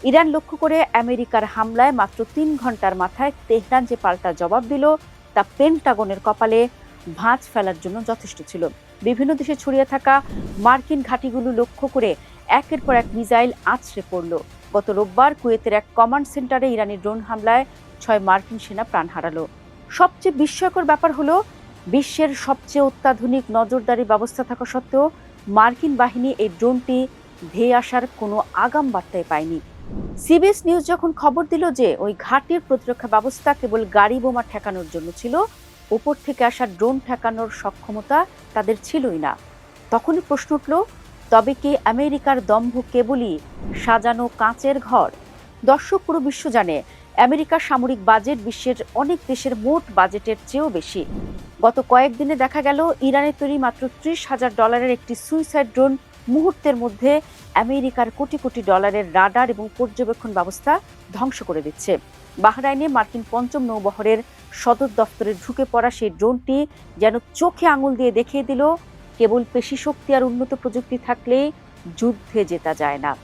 Iran লক্ষ্য করে আমেরিকার হামলায় মাত্র ৩ ঘন্টার মাথায় তেহরান যে পাল্টা জবাব দিল তা পেন্টাগনের কপালে ভাঁজ ফেলার জন্য যথেষ্ট ছিল। বিভিন্ন দেশে ছড়িয়ে থাকা মার্কিন ঘাঁটিগুলো লক্ষ্য করে একের পর এক মিসাইল আছড়ে পড়ল। গত রোববার কুয়েতের এক কমান্ড সেন্টারে ইরানি ড্রোন হামলায় ৬ মার্কিন সেনা প্রাণ হারালো। সবচেয়ে বিস্ময়কর ব্যাপার হলো, বিশ্বের সবচেয়ে অত্যাধুনিক নজরদারি ব্যবস্থা থাকা সত্ত্বেও মার্কিন বাহিনী এই ড্রোনটি ধেয়ে আসার কোনো আগাম বার্তাই পায়নি। সিবিএস নিউজ যখন খবর দিল যে ওই ঘাঁটির প্রতিরক্ষা ব্যবস্থা কেবল গাড়ি বোমা ঠেকানোর জন্য ছিল, উপর থেকে আসা ড্রোন ঠেকানোর সক্ষমতা তাদের ছিলই না, তখনই প্রশ্ন উঠল, তবে কি আমেরিকার দম্ভ কেবলই সাজানো কাঁচের ঘর? দর্শক, পুরো বিশ্ব জানে আমেরিকার সামরিক বাজেট বিশ্বের অনেক দেশের মোট বাজেটের চেয়েও বেশি। গত কয়েকদিনে দেখা গেল ইরানের তৈরি মাত্র $৩০,০০০ একটি সুইসাইড ড্রোন মুহূর্তের মধ্যে আমেরিকার কোটি কোটি ডলারের রাডার এবং পর্যবেক্ষণ ব্যবস্থা ধ্বংস করে দিচ্ছে। বাহরাইনে মার্কিন পঞ্চম নৌবহরের সদর দফতরে ঢুকে পড়া সেই ড্রোনটি যেন চোখে আঙুল দিয়ে দেখিয়ে দিল, কেবল পেশি শক্তি আর উন্নত প্রযুক্তি থাকলেই যুদ্ধে জেতা যায় না।